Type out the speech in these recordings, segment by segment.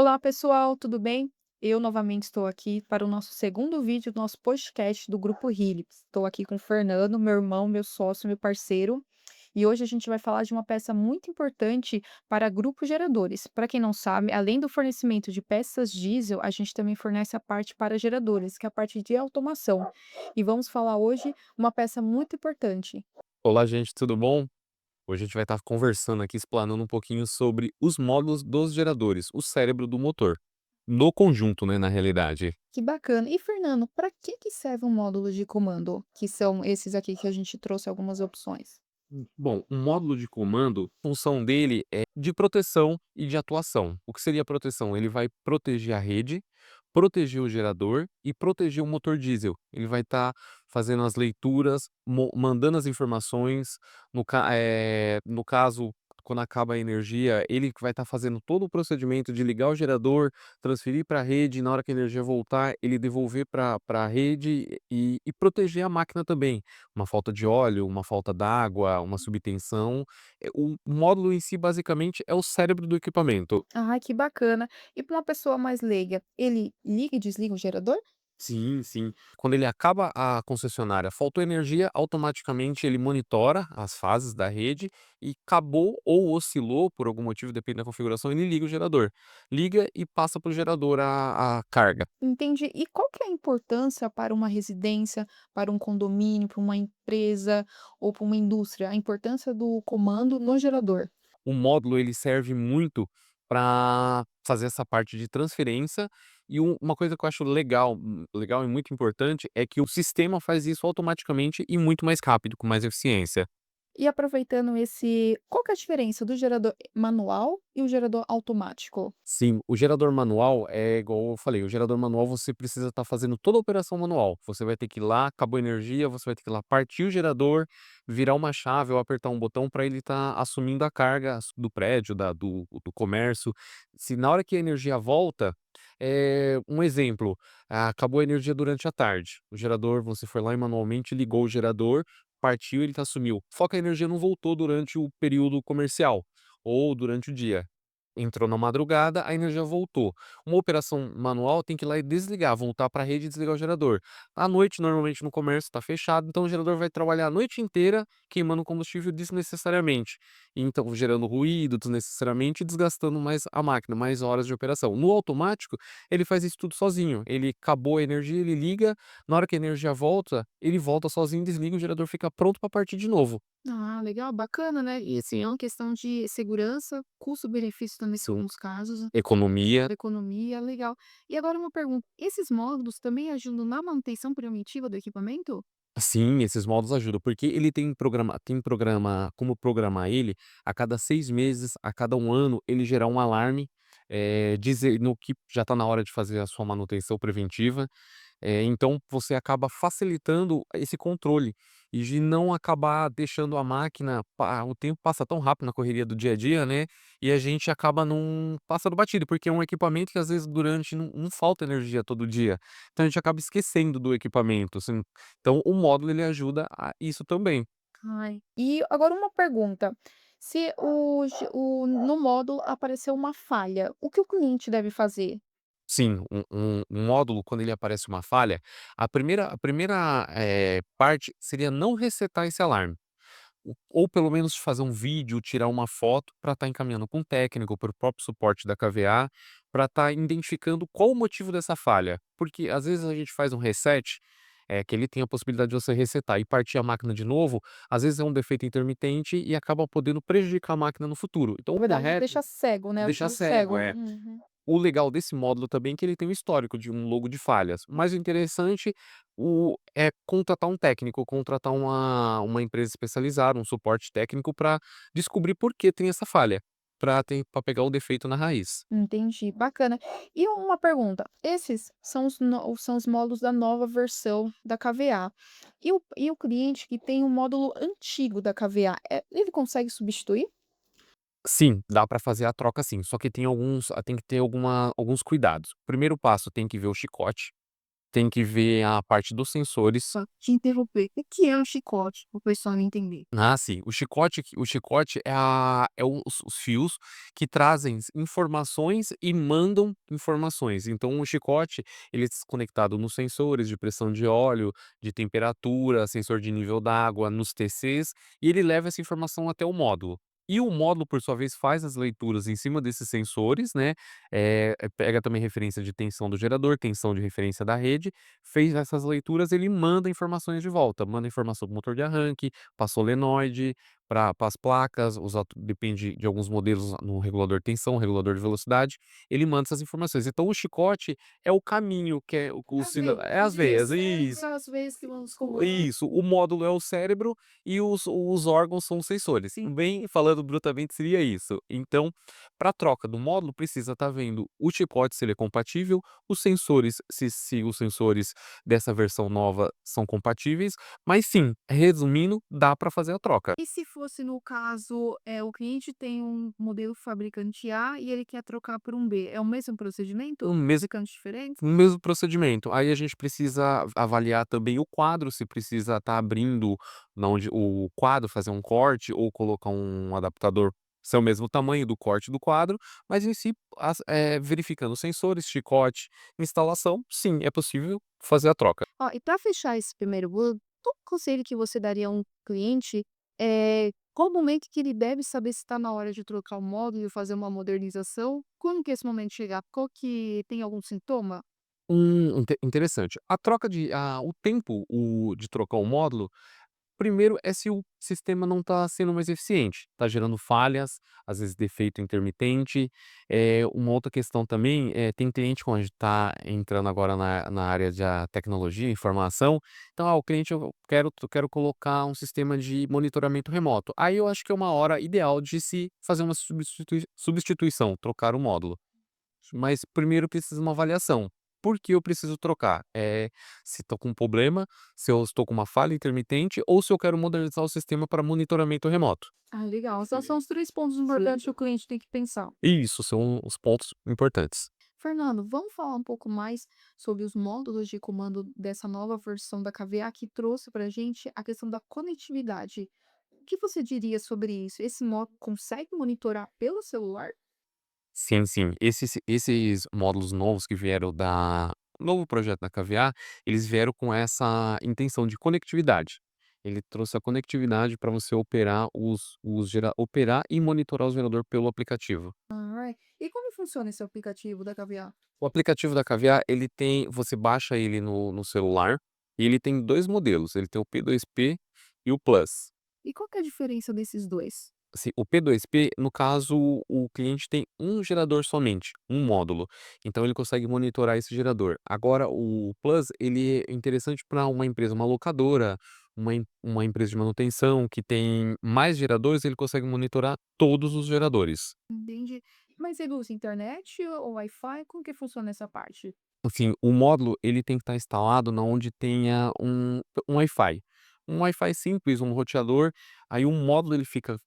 Olá, pessoal, tudo bem? Eu novamente estou aqui para o nosso segundo vídeo do nosso podcast do Grupo Helips. Estou aqui com o Fernando, meu irmão, meu sócio, meu parceiro, e hoje a gente vai falar de uma peça muito importante para grupos geradores. Para quem não sabe, além do fornecimento de peças diesel, a gente também fornece a parte para geradores, que é a parte de automação. E vamos falar hoje uma peça muito importante. Olá, gente, tudo bom? Hoje a gente vai estar conversando aqui, explanando um pouquinho sobre os módulos dos geradores, o cérebro do motor. No conjunto, né, na realidade. Que bacana. E Fernando, para que serve um módulo de comando? Que são esses aqui que a gente trouxe algumas opções. Bom, um módulo de comando, a função dele é de proteção e de atuação. O que seria a proteção? Ele vai proteger a rede, proteger o gerador e proteger o motor diesel. Ele vai estar fazendo as leituras, mandando as informações. No caso, quando acaba a energia, ele que vai estar fazendo todo o procedimento de ligar o gerador, transferir para a rede, e na hora que a energia voltar, ele devolver para a rede e proteger a máquina também. Uma falta de óleo, uma falta d'água, uma subtensão. O módulo em si, basicamente, é o cérebro do equipamento. Ah, que bacana. E para uma pessoa mais leiga, ele liga e desliga o gerador? Sim, sim. Quando ele acaba a concessionária, faltou energia, automaticamente ele monitora as fases da rede e acabou ou oscilou por algum motivo, depende da configuração, ele liga o gerador. Liga e passa para o gerador a carga. Entendi. E qual que é a importância para uma residência, para um condomínio, para uma empresa ou para uma indústria? A importância do comando no gerador? O módulo ele serve muito para fazer essa parte de transferência e uma coisa que eu acho legal e muito importante é que o sistema faz isso automaticamente e muito mais rápido, com mais eficiência. E aproveitando esse, qual que é a diferença do gerador manual e o gerador automático? Sim, o gerador manual é igual eu falei, o gerador manual você precisa estar fazendo toda a operação manual. Você vai ter que ir lá, acabou a energia, você vai ter que ir lá partir o gerador, virar uma chave ou apertar um botão para ele estar assumindo a carga do prédio, do comércio. Se na hora que a energia volta, um exemplo, acabou a energia durante a tarde. O gerador, você foi lá e manualmente ligou o gerador, partiu, ele assumiu. Só que a energia não voltou durante o período comercial ou durante o dia. Entrou na madrugada, a energia voltou. Uma operação manual tem que ir lá e desligar, voltar para a rede e desligar o gerador. À noite, normalmente no comércio está fechado, então o gerador vai trabalhar a noite inteira queimando combustível desnecessariamente. Então, gerando ruído desnecessariamente e desgastando mais a máquina, mais horas de operação. No automático, ele faz isso tudo sozinho. Ele acabou a energia, ele liga, na hora que a energia volta, ele volta sozinho, desliga, o gerador fica pronto para partir de novo. Ah, legal, bacana, né? E assim, é uma questão de segurança, custo-benefício também, em Sim. alguns casos, Economia. economia, legal. E agora uma pergunta: esses módulos também ajudam na manutenção preventiva do equipamento? Sim, esses modos ajudam, porque ele tem programa como programar ele a cada 6 meses, a cada 1 ano, ele gerar um alarme, dizendo que já está na hora de fazer a sua manutenção preventiva. Então você acaba facilitando esse controle e de não acabar deixando a máquina o tempo passa tão rápido na correria do dia a dia, né, e a gente acaba não passando batido, porque é um equipamento que às vezes durante não falta energia todo dia, então a gente acaba esquecendo do equipamento, assim. Então o módulo ele ajuda a isso também. Ai. E agora uma pergunta: se no módulo apareceu uma falha, o que o cliente deve fazer? Sim, um módulo quando ele aparece uma falha, a primeira parte seria não resetar esse alarme. Ou pelo menos fazer um vídeo, tirar uma foto para estar encaminhando para um técnico, para o próprio suporte da KVA, para estar identificando qual o motivo dessa falha. Porque às vezes a gente faz um reset, que ele tem a possibilidade de você resetar e partir a máquina de novo, às vezes é um defeito intermitente e acaba podendo prejudicar a máquina no futuro. Então Na o verdade, correto deixa cego, né, deixar tiro cego, cego. é. Uhum. O legal desse módulo também é que ele tem um histórico de um logo de falhas, mas o interessante é contratar um técnico, contratar uma empresa especializada, um suporte técnico para descobrir por que tem essa falha, para pegar o defeito na raiz. Entendi, bacana. E uma pergunta: esses são os módulos da nova versão da KVA. E o cliente que tem o módulo antigo da KVA, ele consegue substituir? Sim, dá para fazer a troca sim, só que tem que ter alguns cuidados. Primeiro passo, tem que ver o chicote. tem que ver a parte dos sensores. Só te interromper, o que é um chicote? Para o pessoal entender. Ah, sim. O chicote é os fios que trazem informações e mandam informações. Então o chicote, ele é conectado nos sensores de pressão de óleo, de temperatura, sensor de nível d'água, nos TCs, e ele leva essa informação até o módulo. E o módulo, por sua vez, faz as leituras em cima desses sensores, né, pega também referência de tensão do gerador, tensão de referência da rede, fez essas leituras, ele manda informações de volta, manda informação para o motor de arranque, para solenoide, para as placas, depende de alguns modelos no regulador de tensão, regulador de velocidade, ele manda essas informações. Então o chicote é o caminho, que é o As sina veias, é eu as diria veias, cérebro, isso. são as veias que vão nos comandando. Isso, o módulo é o cérebro e os órgãos são os sensores. Sim. Bem falando brutamente seria isso. Então, para troca do módulo precisa estar vendo o chicote se ele é compatível, os sensores se os sensores dessa versão nova são compatíveis, mas sim, resumindo, dá para fazer a troca. E se fosse no caso, o cliente tem um modelo fabricante A e ele quer trocar por um B, é o mesmo O procedimento? mesmo Fabricantes diferentes? o mesmo procedimento. Aí a gente precisa avaliar também o quadro, se precisa estar abrindo na onde o quadro, fazer um corte ou colocar um adaptador ser o mesmo tamanho do corte do quadro, mas em si, verificando os sensores, chicote, instalação, sim, é possível fazer a troca. Ó, e para fechar esse primeiro bolo, qual o conselho que você daria a um cliente, qual o momento que ele deve saber se está na hora de trocar o módulo e fazer uma modernização? Quando que esse momento chegar? Qual que tem algum sintoma? Interessante. A troca o tempo de trocar o módulo. Primeiro é se o sistema não está sendo mais eficiente, está gerando falhas, às vezes defeito intermitente. Uma outra questão também, tem cliente quando a gente está entrando agora na área de tecnologia, informação, então: "Ah, o cliente eu quero colocar um sistema de monitoramento remoto". Aí eu acho que é uma hora ideal de se fazer uma substituição, trocar o módulo. Mas primeiro precisa uma avaliação. Por que eu preciso trocar? Se estou com um problema, se eu estou com uma falha intermitente ou se eu quero modernizar o sistema para monitoramento remoto. Ah, legal. Então são os 3 pontos importantes que o cliente tem que pensar. Isso são os pontos importantes. Fernando, vamos falar um pouco mais sobre os módulos de comando dessa nova versão da KVA que trouxe para a gente a questão da conectividade. O que você diria sobre isso? Esse módulo consegue monitorar pelo celular? Sim, sim. Esses módulos novos que vieram da novo projeto da Caviar, eles vieram com essa intenção de conectividade. Ele trouxe a conectividade para você operar e monitorar o gerador pelo aplicativo. Ah, e como funciona esse aplicativo da KVA? O aplicativo da Caviar, ele tem você baixa ele no celular, e ele tem 2 modelos, ele tem o P2P e o Plus. E qual que é a diferença desses dois? Assim, o P2P, no caso, o cliente tem um gerador somente, um módulo, então ele consegue monitorar esse gerador. Agora o Plus, ele é interessante para uma empresa, uma locadora, uma empresa de manutenção que tem mais geradores, ele consegue monitorar todos os geradores. Entendi. Mas ele usa internet ou Wi-Fi? Como que funciona essa parte? Assim, o módulo ele tem que estar instalado na onde tenha um Wi-Fi. Um Wi-Fi simples, um roteador, aí o módulo ele fica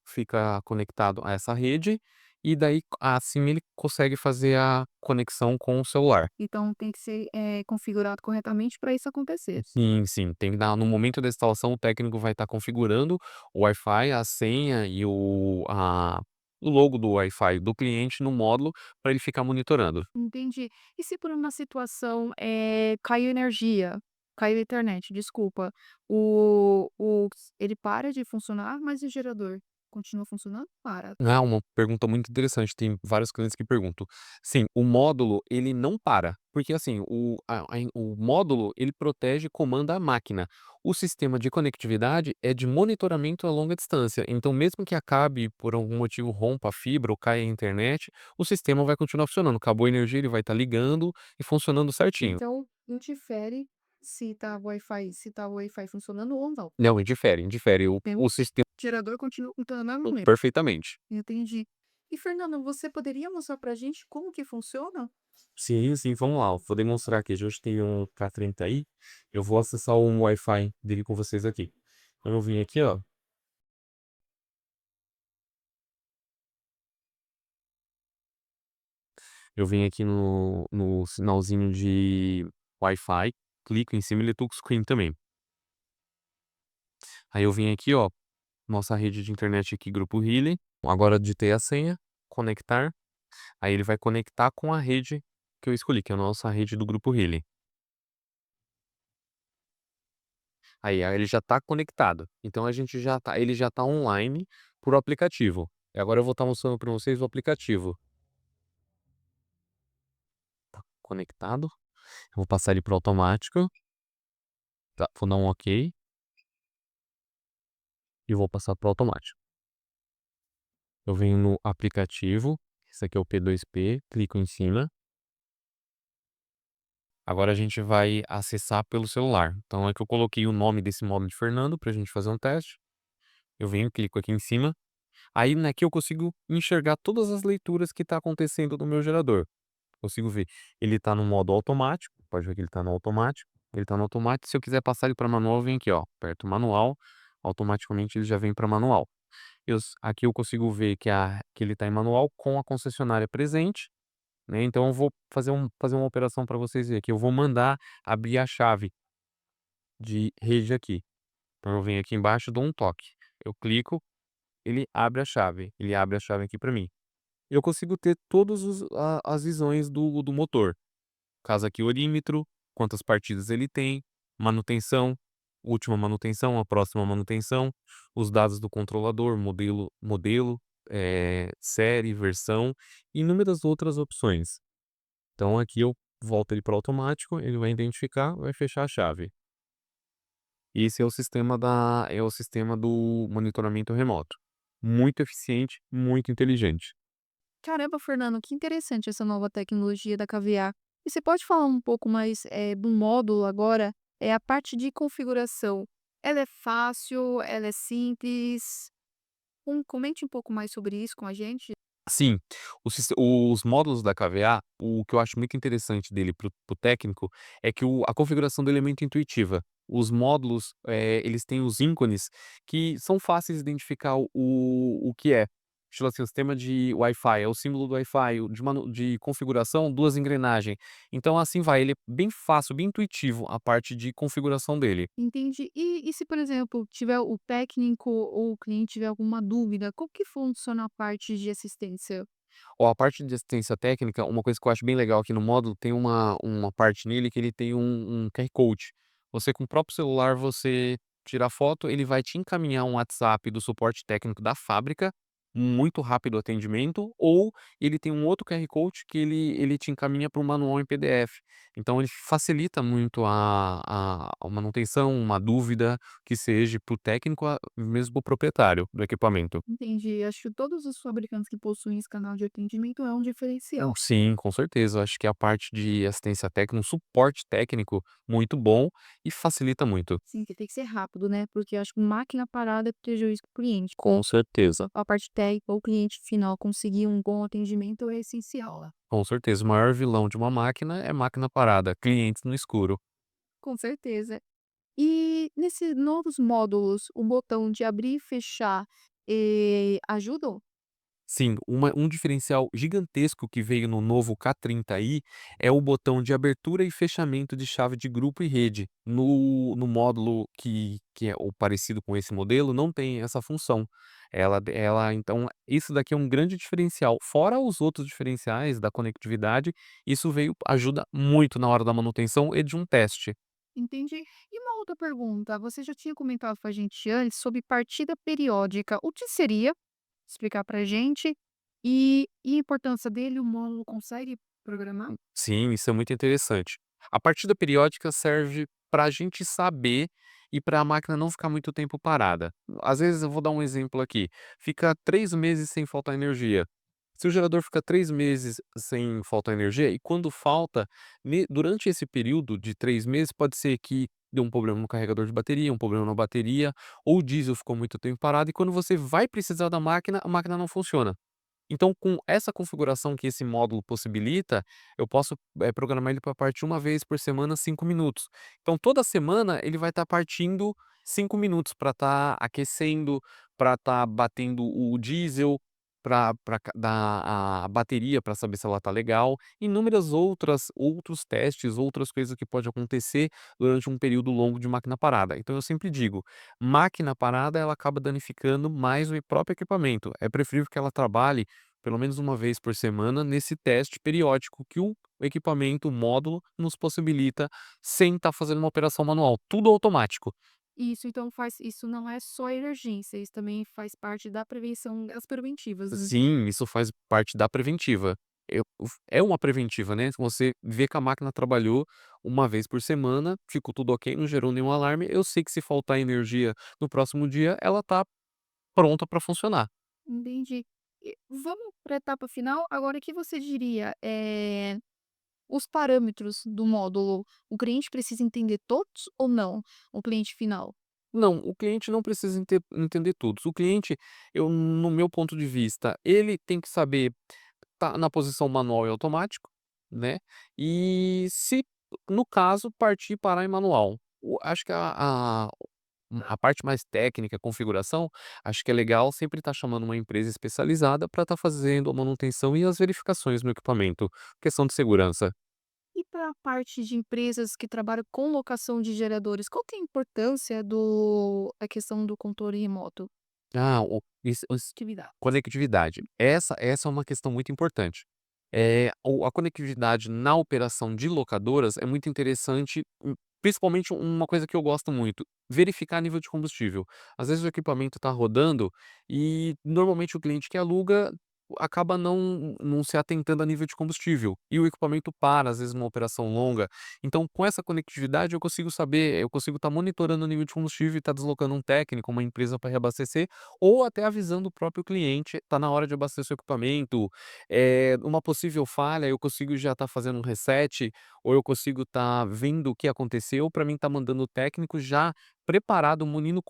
conectado a essa rede, e daí assim ele consegue fazer a conexão com o celular. Então tem que ser configurado corretamente para isso acontecer. Sim, sim, tem que dar no momento da instalação o técnico vai estar configurando o Wi-Fi, a senha e o logo do Wi-Fi do cliente no módulo para ele ficar monitorando. Entendi. E se por uma situação, caiu energia, caiu a internet, desculpa, ele para de funcionar, mas e o gerador continua funcionando? Para. Ah, uma pergunta muito interessante, tem vários clientes que perguntam. Sim, o módulo ele não para, porque assim, o módulo ele protege e comanda a máquina. O sistema de conectividade é de monitoramento a longa distância, então mesmo que acabe por algum motivo rompa a fibra ou caia a internet, o sistema vai continuar funcionando. Acabou a energia, ele vai estar ligando e funcionando certinho. Então, interfere se tá o Wi-Fi funcionando ou não. Não, indifere, indifere. O, Tem o o sistema gerador continua funcionando normalmente. perfeitamente. Entendi. E Fernando, você poderia mostrar pra gente como que funciona? Sim, sim, vamos lá. Vou demonstrar aqui. A gente tem um K30 aí. Eu vou acessar um Wi-Fi dele com vocês aqui. Então eu vim aqui, ó. Eu vim aqui no sinalzinho de Wi-Fi. clico em cima, ele touchscreen também. Aí eu vim aqui, ó, nossa rede de internet aqui, Grupo Healy. Agora digitei a senha, conectar. Aí ele vai conectar com a rede que eu escolhi, que é a nossa rede do Grupo Healy. Aí ele já está conectado. Então a gente já tá ele já está online por aplicativo. E agora eu vou estar mostrando para vocês o aplicativo. Tá conectado. Eu vou passar ele para o automático. Tá, vou dar um ok e vou passar para o automático. Eu venho no aplicativo, esse aqui é o P2P, clico em cima. Agora a gente vai acessar pelo celular. Então é que eu coloquei o nome desse módulo de Fernando para a gente fazer um teste. Eu venho, clico aqui em cima. Aí aqui eu consigo enxergar todas as leituras que está acontecendo no meu gerador. Consigo ver. Ele está no modo automático. Pode ver que ele está no automático. Ele está no automático. Se eu quiser passar ele para manual, eu venho aqui, ó. Aperto manual. Automaticamente ele já vem para manual. Aqui eu consigo ver que ele está em manual com a concessionária presente, né? Então eu vou fazer uma operação para vocês verem aqui. Eu vou mandar abrir a chave de rede aqui. Então eu venho aqui embaixo, dou um toque. Eu clico, ele abre a chave. Ele abre a chave aqui para mim. Eu consigo ter todas as visões do motor. Casa aqui, orímetro, quantas partidas ele tem, manutenção, última manutenção, a próxima manutenção, os dados do controlador, série, versão e inúmeras outras opções. Então aqui eu volto ele para automático, ele vai identificar, vai fechar a chave. Esse é o sistema do monitoramento remoto. Muito eficiente, muito inteligente. Caramba, Fernando, que interessante essa nova tecnologia da Caviar. E você pode falar um pouco mais, do módulo agora? É a parte de configuração, ela é fácil, ela é simples? Comente um pouco mais sobre isso com a gente. Sim, os módulos da KVA, o que eu acho muito interessante dele para o técnico, é que a configuração dele é muito intuitiva. Os módulos, eles têm os ícones que são fáceis de identificar o que é. Estilo assim, o sistema de Wi-Fi, é o símbolo do Wi-Fi, o de configuração, 2 engrenagens. Então assim vai, ele é bem fácil, bem intuitivo a parte de configuração dele. Entendi. E se, por exemplo, tiver o técnico ou o cliente tiver alguma dúvida, como que funciona a parte de assistência? Ó, a parte de assistência técnica, uma coisa que eu acho bem legal aqui no módulo, tem uma parte nele que ele tem um QR Code. Você com o próprio celular, você tira a foto, ele vai te encaminhar um WhatsApp do suporte técnico da fábrica, muito rápido o atendimento, ou ele tem um outro QR Code que ele te encaminha para um manual em PDF. Então ele facilita muito a manutenção, uma dúvida que seja para o técnico, mesmo para o proprietário do equipamento. Entendi. Acho que todos os fabricantes que possuem esse canal de atendimento é um diferencial. Sim, com certeza. Eu acho que a parte de assistência técnica, um suporte técnico muito bom e facilita muito. Sim, que tem que ser rápido, né? Porque eu acho que máquina parada é prejuízo para o cliente. Com certeza. A parte técnica, o cliente final conseguir um bom atendimento é essencial lá. Com certeza. O maior vilão de uma máquina é máquina parada, clientes no escuro. Com certeza. E nesses novos módulos, o botão de abrir e fechar, ajudam? Sim, um diferencial gigantesco que veio no novo K30i é o botão de abertura e fechamento de chave de grupo e rede. No módulo que é o parecido com esse modelo, não tem essa função. Então, isso daqui é um grande diferencial. Fora os outros diferenciais da conectividade, isso ajuda muito na hora da manutenção e de um teste. Entendi. E uma outra pergunta, você já tinha comentado com a gente antes sobre partida periódica. O que seria? Explicar pra gente. E a importância dele, o módulo consegue programar? Sim, isso é muito interessante. A partida periódica serve para a gente saber e para a máquina não ficar muito tempo parada. Às vezes, eu vou dar um exemplo aqui: fica 3 meses sem faltar energia. Se o gerador fica 3 meses sem faltar energia, e quando falta, durante esse período de 3 meses, pode ser que dê um problema no carregador de bateria, um problema na bateria, ou o diesel ficou muito tempo parado, e quando você vai precisar da máquina, a máquina não funciona. Então, com essa configuração que esse módulo possibilita, eu posso, programar ele para partir uma vez por semana, 5 minutos. Então, toda semana ele vai estar partindo 5 minutos para estar aquecendo, para estar batendo o diesel. para dar a bateria para saber se ela tá legal, inúmeras outros testes, outras coisas que pode acontecer durante um período longo de máquina parada. Então eu sempre digo, máquina parada ela acaba danificando mais o próprio equipamento. É preferível que ela trabalhe pelo menos uma vez por semana nesse teste periódico que o equipamento, o módulo, nos possibilita sem estar fazendo uma operação manual, tudo automático. Isso, então faz isso não é só emergência, isso também faz parte da prevenção das preventivas, né. Sim, isso faz parte da preventiva. É uma preventiva, né, você vê que a máquina trabalhou uma vez por semana, ficou tudo ok, não gerou nenhum alarme, eu sei que se faltar energia no próximo dia, ela tá pronta para funcionar. Entendi. E vamos para a etapa final, agora o que você diria, os parâmetros do módulo, o cliente precisa entender todos ou não, o cliente final? Não, o cliente não precisa entender tudo. O cliente, no meu ponto de vista, ele tem que saber tá na posição manual e automático, né, e se no caso partir parar em manual. Acho que a parte mais técnica, configuração, acho que é legal sempre estar chamando uma empresa especializada para estar fazendo a manutenção e as verificações no equipamento, questão de segurança. E para a parte de empresas que trabalham com locação de geradores, qual que é a importância do a questão do controle remoto? Ah, o isso os Atividades. conectividade. Essa é uma questão muito importante. A conectividade na operação de locadoras é muito interessante, principalmente uma coisa que eu gosto muito, verificar nível de combustível. Às vezes o equipamento está rodando e normalmente o cliente que aluga acaba não se atentando a nível de combustível, e o equipamento para, às vezes numa operação longa. Então com essa conectividade eu consigo saber, eu consigo estar monitorando o nível de combustível e estar deslocando um técnico, uma empresa para reabastecer, ou até avisando o próprio cliente, está na hora de abastecer o equipamento, uma possível falha, eu consigo já estar fazendo um reset, ou eu consigo estar vendo o que aconteceu para mim estar mandando o técnico já preparado, munido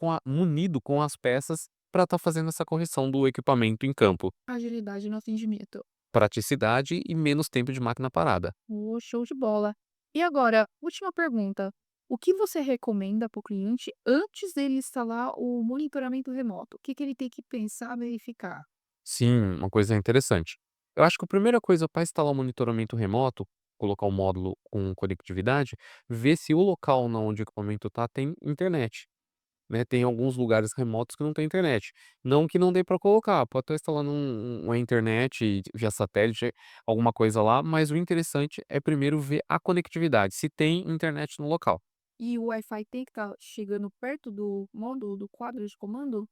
com as peças para estar fazendo essa correção do equipamento em campo. Agilidade no atendimento. Praticidade e menos tempo de máquina parada. Oh, show de bola. E agora, última pergunta. O que você recomenda para o cliente antes dele instalar o monitoramento remoto? O que que ele tem que pensar, verificar? Sim, uma coisa interessante. Eu acho que a primeira coisa para instalar o monitoramento remoto, colocar o módulo com conectividade, ver se o local na onde o equipamento está tem internet. Né, tem alguns lugares remotos que não tem internet. Não que não dê para colocar, pode estar instalando uma internet via satélite, alguma coisa lá, mas o interessante é primeiro ver a conectividade, se tem internet no local. E o Wi-Fi tem que estar chegando perto do módulo, do quadro de comando?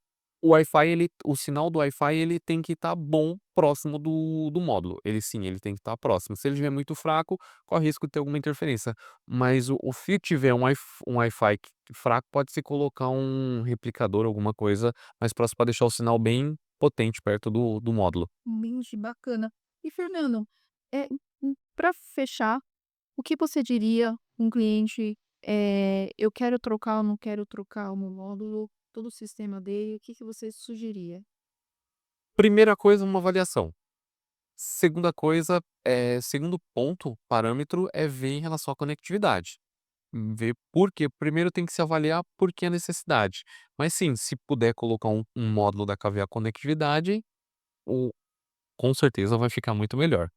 O sinal do Wi-Fi ele tem que estar bom próximo do módulo. Ele sim, ele tem que estar próximo. Se ele estiver muito fraco, corre risco de ter alguma interferência. Mas se tiver um Wi-Fi fraco, pode-se colocar um replicador, alguma coisa mais próximo para deixar o sinal bem potente perto do módulo. Mente bacana. E Fernando, para fechar, o que você diria um cliente, eu quero trocar ou não quero trocar o meu módulo, todo o sistema dele, o que que você sugeria? Primeira coisa, uma avaliação. Segunda coisa, segundo ponto, parâmetro, é ver em relação à conectividade. Ver por quê. Primeiro tem que se avaliar por que a necessidade. Mas sim, se puder colocar um módulo da KVA conectividade, o com certeza vai ficar muito melhor.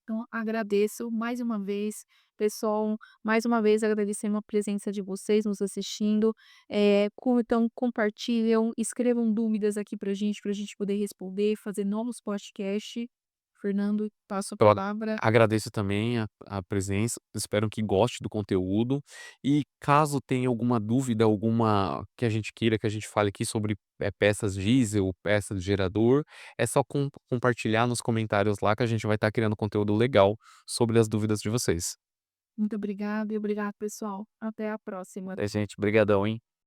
Então, agradeço mais uma vez, pessoal, mais uma vez agradecendo a presença de vocês nos assistindo. Então, compartilham, escrevam dúvidas aqui pra gente poder responder, fazer novos podcasts. Fernando, passo a Eu palavra. agradeço também a presença, espero que goste do conteúdo e caso tenha alguma dúvida, alguma que a gente queira que a gente fale aqui sobre, peças diesel, peças de gerador, é só compartilhar nos comentários lá que a gente vai estar criando conteúdo legal sobre as dúvidas de vocês. Muito obrigada e obrigado, pessoal. Até a próxima. É, gente, brigadão, hein.